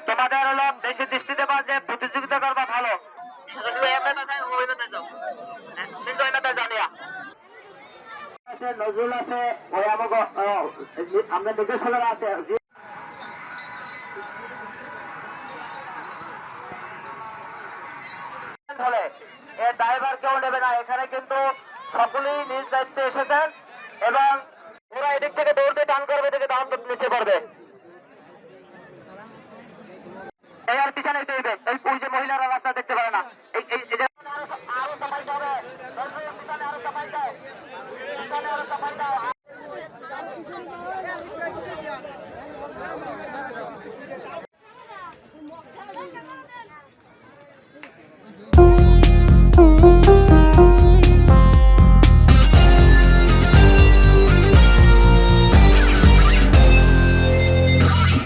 তোমাদের হলো বেশি দৃষ্টি দেবা যে প্রতিযোগিতা করবা ভালো নজরুল আছে ওই আমাকে আমরা নির্দেশনা আছে হলে এর ড্রাইভার কেউ নেবে না। এখানে কিন্তু সকলেই নিজ দায়িত্বে এসেছেন এবং ওরা এদিক থেকে দৌড়তে টান করবে থেকে দাম নিচে পড়বে। এই আর পিছনে এই যে মহিলারা রাস্তা দেখতে পারে না, এই